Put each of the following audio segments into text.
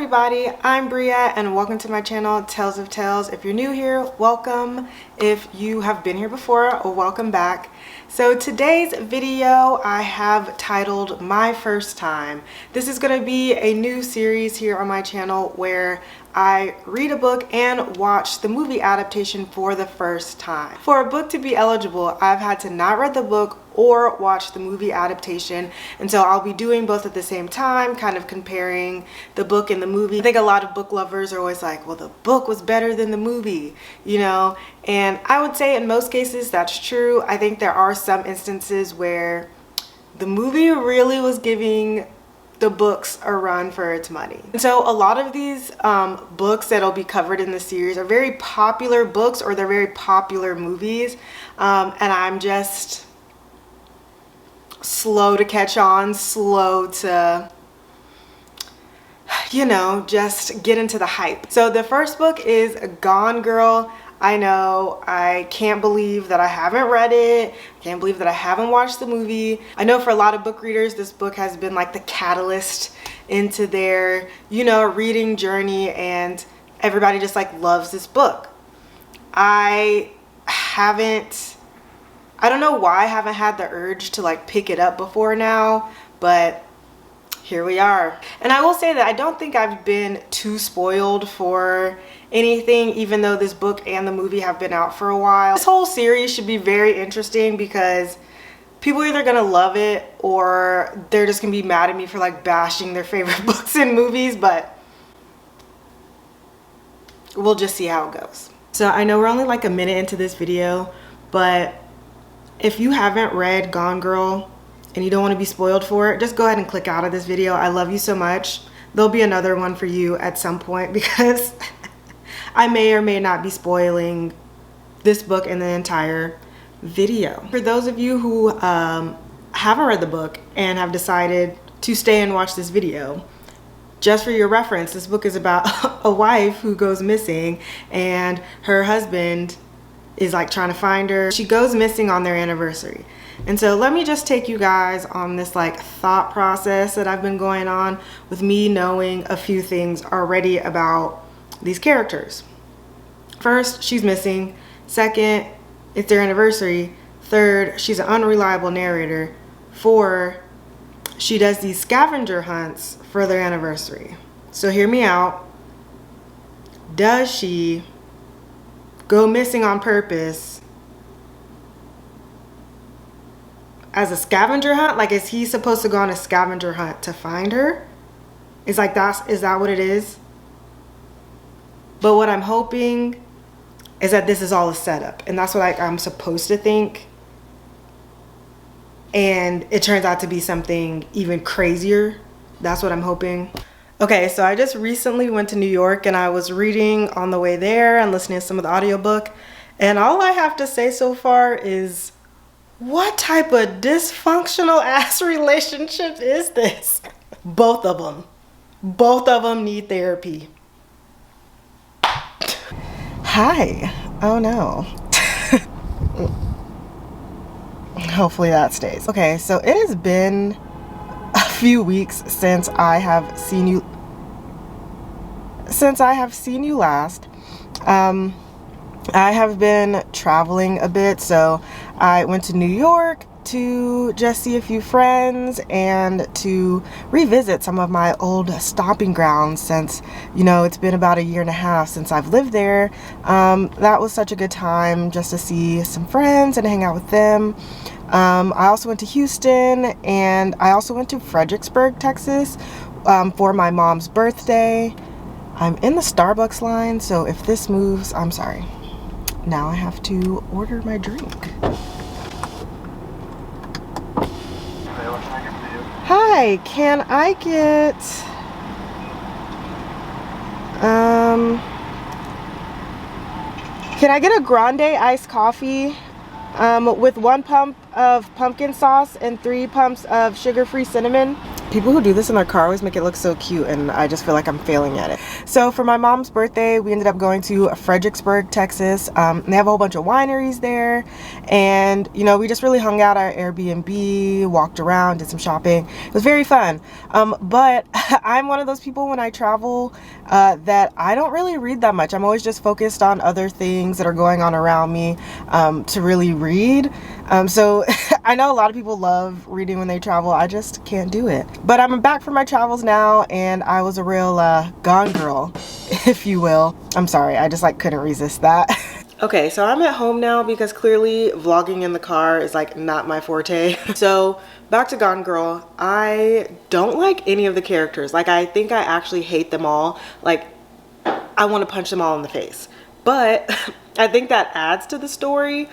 everybody, I'm Bria and welcome to my channel Tales of Tales. If you're new here, welcome. If you have been here before, welcome back. So today's video I have titled My First Time. This is going to be a new series here on my channel where I read a book and watch the movie adaptation for the first time. For a book to be eligible, I've had to not read the book or watch the movie adaptation, and so I'll be doing both at the same time, kind of comparing the book and the movie. I think a lot of book lovers are always like, well, the book was better than the movie, you know, and I would say in most cases that's true. I think there are some instances where the movie really was giving the books a run for its money. And so a lot of these books that'll be covered in the series are very popular books or they're very popular movies, and I'm just slow to catch on, slow to, you know, just get into the hype. So the first book is Gone Girl. I know, I can't believe that I haven't read it. I can't believe that I haven't watched the movie. I know for a lot of book readers, this book has been like the catalyst into their, you know, reading journey, and everybody just like loves this book. I don't know why I haven't had the urge to like pick it up before now, but here we are. And I will say that I don't think I've been too spoiled for anything, even though this book and the movie have been out for a while. This whole series should be very interesting because people are either gonna love it or they're just gonna be mad at me for like bashing their favorite books and movies, but we'll just see how it goes. So I know we're only like a minute into this video, but if you haven't read Gone Girl and you don't want to be spoiled for it, just go ahead and click out of this video. I love you so much. There'll be another one for you at some point because I may or may not be spoiling this book in the entire video. For those of you who haven't read the book and have decided to stay and watch this video, just for your reference, this book is about a wife who goes missing and her husband is like trying to find her. She goes missing on their anniversary. And so let me just take you guys on this like thought process that I've been going on with me knowing a few things already about these characters. First, she's missing. Second, it's their anniversary. Third, she's an unreliable narrator. Four, she does these scavenger hunts for their anniversary. So hear me out. Does she go missing on purpose as a scavenger hunt? Like, is he supposed to go on a scavenger hunt to find her? Is that what it is? But what I'm hoping is that this is all a setup, and that's what I'm supposed to think, and it turns out to be something even crazier. That's what I'm hoping. Okay, so I just recently went to New York and I was reading on the way there and listening to some of the audiobook, and all I have to say so far is, what type of dysfunctional ass relationship is this? Both of them need therapy. Hi. Oh no. Hopefully that stays. Okay, so it has been a few weeks since I have seen you last. I have been traveling a bit, so I went to New York to just see a few friends and to revisit some of my old stomping grounds since, you know, it's been about 1.5 years since I've lived there. That was such a good time just to see some friends and hang out with them. I also went to Houston, and I also went to Fredericksburg, Texas, for my mom's birthday. I'm in the Starbucks line, so if this moves, I'm sorry. Now I have to order my drink. Hi, can I get a grande iced coffee with 1 pump of pumpkin sauce and 3 pumps of sugar-free cinnamon? People who do this in their car always make it look so cute, and I just feel like I'm failing at it. So for my mom's birthday, we ended up going to Fredericksburg, Texas. They have a whole bunch of wineries there, and you know, we just really hung out at our Airbnb, walked around, did some shopping. It was very fun. But I'm one of those people when I travel that I don't really read that much. I'm always just focused on other things that are going on around me to really read. So I know a lot of people love reading when they travel. I just can't do it. But I'm back from my travels now, and I was a real gone girl, if you will. I'm sorry, I just like couldn't resist that. Okay, so I'm at home now because clearly vlogging in the car is like not my forte. So back to Gone Girl. I don't like any of the characters. Like, I think I actually hate them all. Like, I want to punch them all in the face. But I think that adds to the story.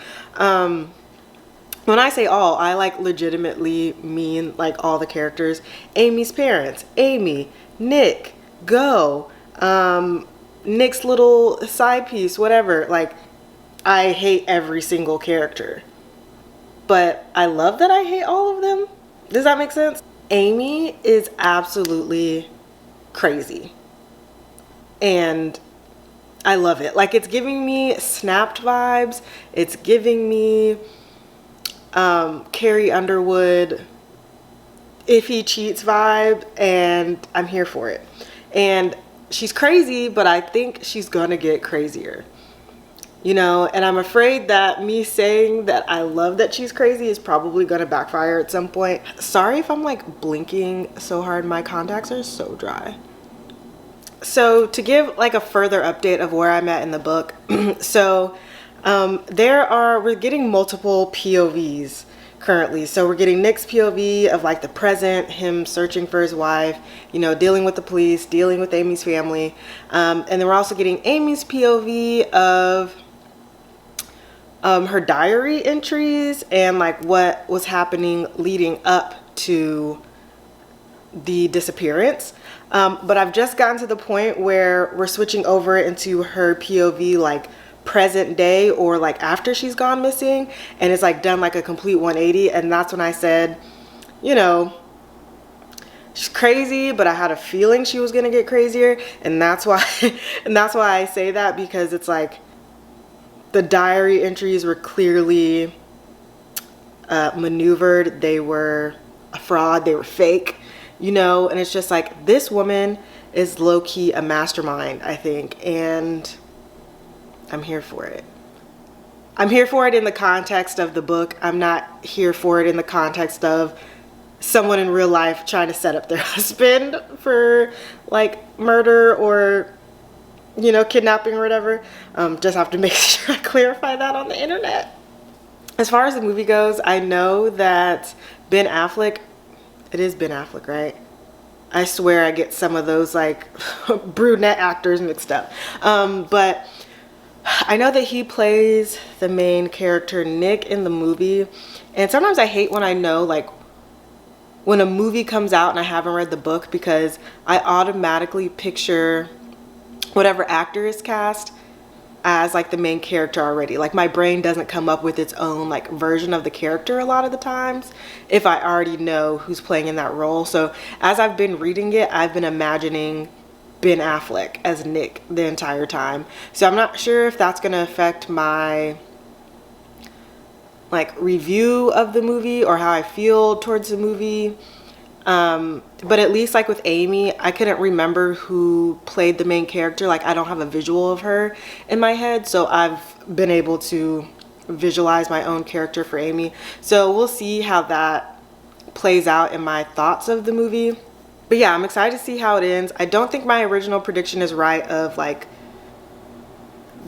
When I say all, I like legitimately mean like all the characters. Amy's parents, Amy, Nick, Go, Nick's little side piece, whatever. Like, I hate every single character. But I love that I hate all of them. Does that make sense? Amy is absolutely crazy. And I love it. Like, it's giving me Snapped vibes. It's giving me Carrie Underwood, If He Cheats vibe, and I'm here for it. And she's crazy, but I think she's gonna get crazier. You know, and I'm afraid that me saying that I love that she's crazy is probably gonna backfire at some point. Sorry if I'm like blinking so hard, my contacts are so dry. So to give like a further update of where I'm at in the book, so we're getting multiple POVs currently. So we're getting Nick's POV of like the present, him searching for his wife, you know, dealing with the police, dealing with Amy's family. And then we're also getting Amy's POV of her diary entries and like what was happening leading up to the disappearance. But I've just gotten to the point where we're switching over into her POV like present day or like after she's gone missing, and it's like done like a complete 180. And that's when I said, you know, she's crazy, but I had a feeling she was gonna get crazier. And that's why I say that, because it's like the diary entries were clearly maneuvered. They were a fraud, they were fake, you know. And it's just like, this woman is low-key a mastermind, I think, and I'm here for it. I'm here for it in the context of the book. I'm not here for it in the context of someone in real life trying to set up their husband for like murder or, you know, kidnapping or whatever. Just have to make sure I clarify that on the internet. As far as the movie goes, I know that Ben Affleck, it is Ben Affleck, right? I swear I get some of those like brunette actors mixed up. But I know that he plays the main character Nick in the movie, and sometimes I hate when I know like when a movie comes out and I haven't read the book, because I automatically picture whatever actor is cast as like the main character already. Like, my brain doesn't come up with its own like version of the character a lot of the times if I already know who's playing in that role. So as I've been reading it, I've been imagining Ben Affleck as Nick the entire time. So I'm not sure if that's gonna affect my like review of the movie or how I feel towards the movie. But at least like with Amy, I couldn't remember who played the main character. Like, I don't have a visual of her in my head, so I've been able to visualize my own character for Amy. So we'll see how that plays out in my thoughts of the movie. But yeah, I'm excited to see how it ends. I don't think my original prediction is right of like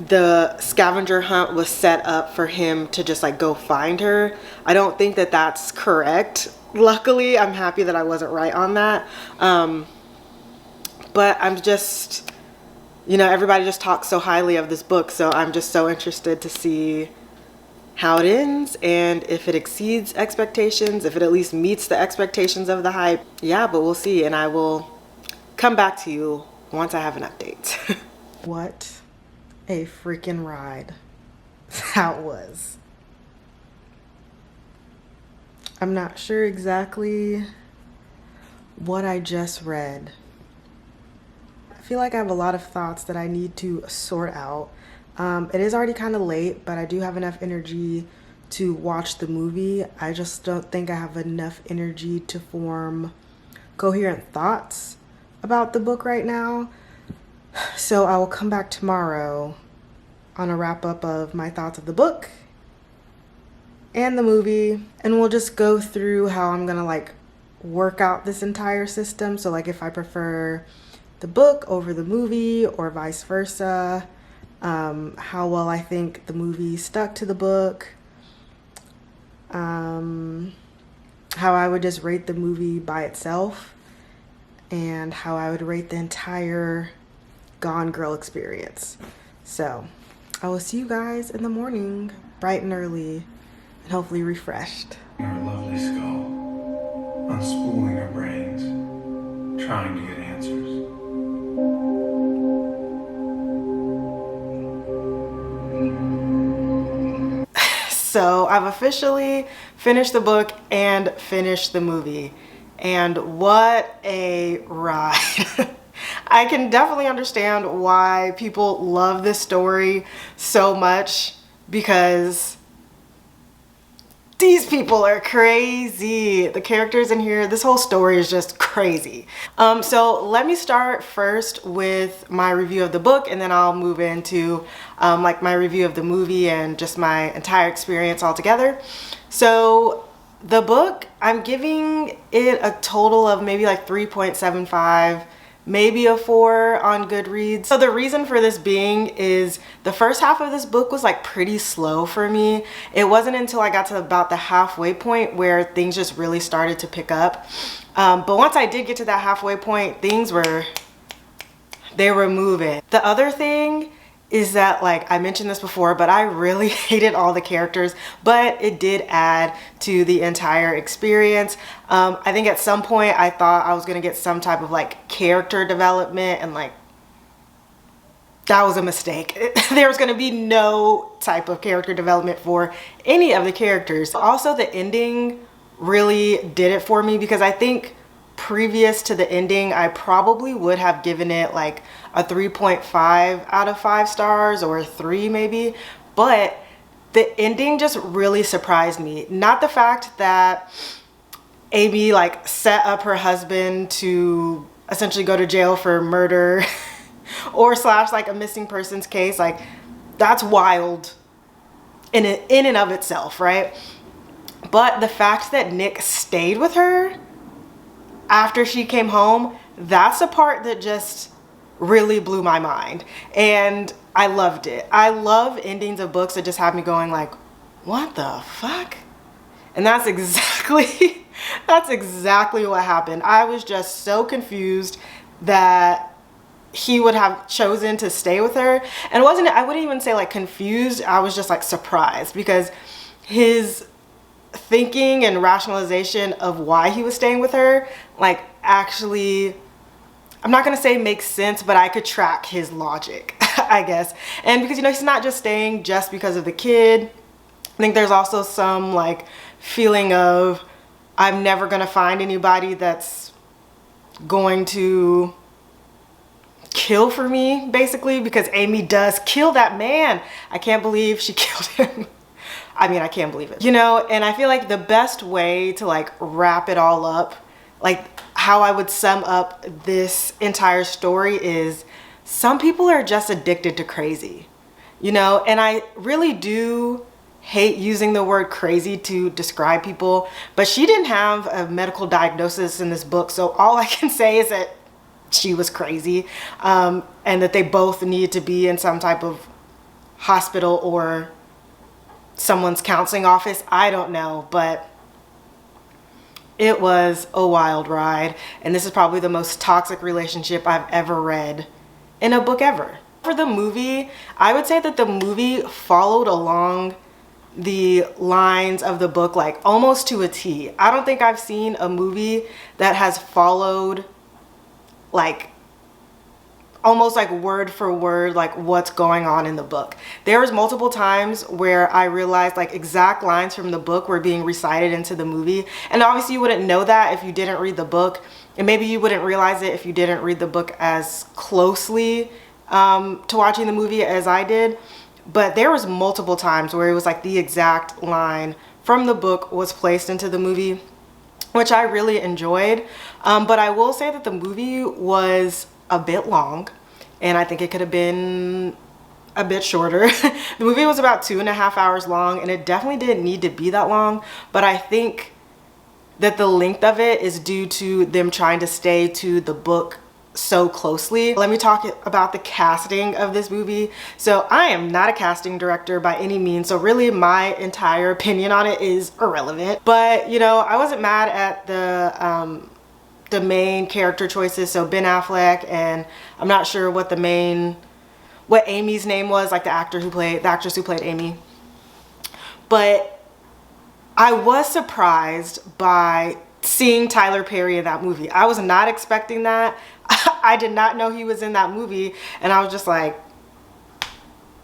the scavenger hunt was set up for him to just like go find her. I don't think that that's correct. Luckily, I'm happy that I wasn't right on that. But I'm just, you know, everybody just talks so highly of this book, so I'm just so interested to see how it ends and if it exceeds expectations, if it at least meets the expectations of the hype. Yeah, but we'll see, and I will come back to you once I have an update. What a freaking ride that was. I'm not sure exactly what I just read. I feel like I have a lot of thoughts that I need to sort out. It is already kind of late, but I do have enough energy to watch the movie. I just don't think I have enough energy to form coherent thoughts about the book right now. So I will come back tomorrow on a wrap up of my thoughts of the book and the movie, and we'll just go through how I'm gonna like work out this entire system. So like if I prefer the book over the movie or vice versa, how well I think the movie stuck to the book, how I would just rate the movie by itself, and how I would rate the entire Gone Girl experience. So I will see you guys in the morning, bright and early, and hopefully refreshed. Her lovely skull, unspooling her brains, trying to get answers. So I've officially finished the book and finished the movie, and what a ride. I can definitely understand why people love this story so much, because these people are crazy. The characters in here, this whole story is just crazy. So let me start first with my review of the book, and then I'll move into like my review of the movie and just my entire experience altogether. So the book, I'm giving it a total of maybe like 3.75, maybe a 4 on Goodreads. So the reason for this being is the first half of this book was like pretty slow for me. It wasn't until I got to about the halfway point where things just really started to pick up. But once I did get to that halfway point, things were moving. The other thing is that, like I mentioned this before, but I really hated all the characters, but it did add to the entire experience. I think at some point I thought I was gonna get some type of like character development, and like that was a mistake. There was gonna be no type of character development for any of the characters. Also, the ending really did it for me, because I think previous to the ending, I probably would have given it like a 3.5 out of 5 stars, or a 3 maybe. But the ending just really surprised me. Not the fact that Amy like set up her husband to essentially go to jail for murder or slash like a missing persons case. Like that's wild in and of itself, right? But the fact that Nick stayed with her after she came home, that's a part that just really blew my mind, and I loved it. I love endings of books that just have me going like, what the fuck? And that's exactly what happened. I was just so confused that he would have chosen to stay with her. And I wouldn't even say like confused, I was just like surprised, because his thinking and rationalization of why he was staying with her, like actually, I'm not gonna say makes sense, but I could track his logic, I guess. And because, you know, he's not just staying just because of the kid. I think there's also some like feeling of, I'm never gonna find anybody that's going to kill for me, basically, because Amy does kill that man. I can't believe she killed him. I mean, I can't believe it, you know. And I feel like the best way to like wrap it all up, like how I would sum up this entire story, is some people are just addicted to crazy, you know. And I really do hate using the word crazy to describe people, but she didn't have a medical diagnosis in this book, so all I can say is that she was crazy, and that they both needed to be in some type of hospital or someone's counseling office. I don't know, but it was a wild ride, and this is probably the most toxic relationship I've ever read in a book ever. For the movie, I would say that the movie followed along the lines of the book like almost to a T. I don't think I've seen a movie that has followed like almost like word for word like what's going on in the book. There was multiple times where I realized like exact lines from the book were being recited into the movie, and obviously you wouldn't know that if you didn't read the book, and maybe you wouldn't realize it if you didn't read the book as closely to watching the movie as I did. But there was multiple times where it was like the exact line from the book was placed into the movie, which I really enjoyed. But I will say that the movie was a bit long, and I think it could have been a bit shorter. The movie was about 2.5 hours long, and it definitely didn't need to be that long, but I think that the length of it is due to them trying to stay to the book so closely. Let me talk about the casting of this movie. So I am not a casting director by any means, so really my entire opinion on it is irrelevant. But you know, I wasn't mad at the main character choices. So Ben Affleck, and I'm not sure what Amy's name was, like the actress who played Amy. But I was surprised by seeing Tyler Perry in that movie. I was not expecting that. I did not know he was in that movie, and I was just like,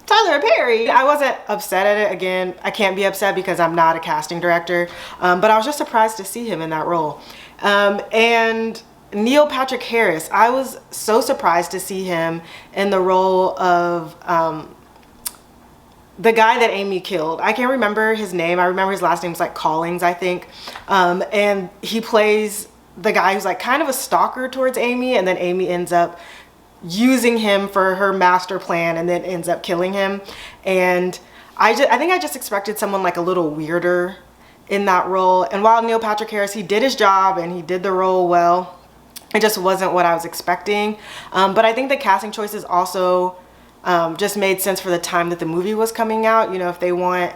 Tyler Perry. I wasn't upset at it. Again, I can't be upset because I'm not a casting director, but I was just surprised to see him in that role. And Neil Patrick Harris, I was so surprised to see him in the role of the guy that Amy killed. I can't remember his name. I remember his last name was like Collins, I think. And he plays the guy who's like kind of a stalker towards Amy, and then Amy ends up using him for her master plan and then ends up killing him. And I think I just expected someone like a little weirder in that role. And while Neil Patrick Harris, he did his job and he did the role well, it just wasn't what I was expecting. But I think the casting choices also just made sense for the time that the movie was coming out. You know, if they want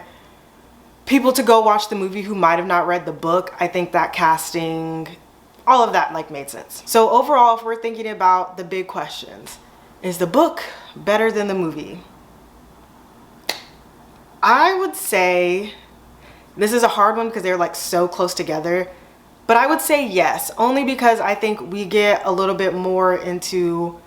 people to go watch the movie who might have not read the book, I think that casting, all of that like made sense. So overall, if we're thinking about the big questions, is the book better than the movie? I would say, this is a hard one because they're like so close together, but I would say yes, only because I think we get a little bit more into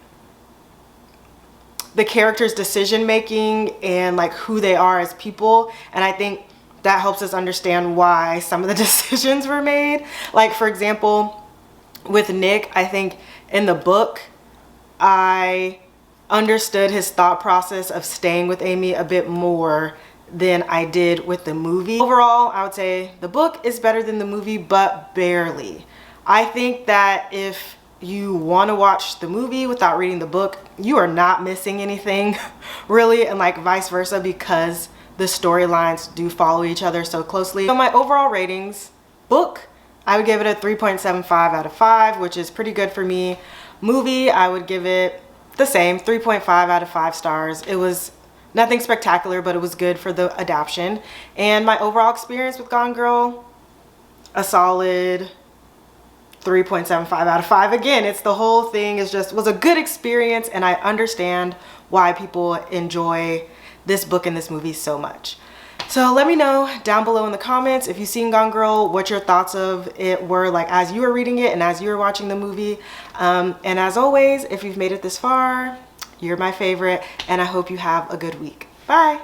the characters' decision making and like who they are as people, and I think that helps us understand why some of the decisions were made. Like for example, with Nick, I think in the book I understood his thought process of staying with Amy a bit more than I did with the movie. Overall, I would say the book is better than the movie, but barely. I think that if you want to watch the movie without reading the book, you are not missing anything really, and like vice versa, because the storylines do follow each other so closely. So my overall ratings, book, I would give it a 3.75 out of 5, which is pretty good for me. Movie, I would give it the same, 3.5 out of 5 stars. It was nothing spectacular, but it was good for the adaptation. And my overall experience with Gone Girl, a solid 3.75 out of 5. Again, it's the whole thing was a good experience, and I understand why people enjoy this book and this movie so much. So let me know down below in the comments if you've seen Gone Girl, what your thoughts of it were like as you were reading it and as you were watching the movie. And as always, if you've made it this far, you're my favorite, and I hope you have a good week. Bye.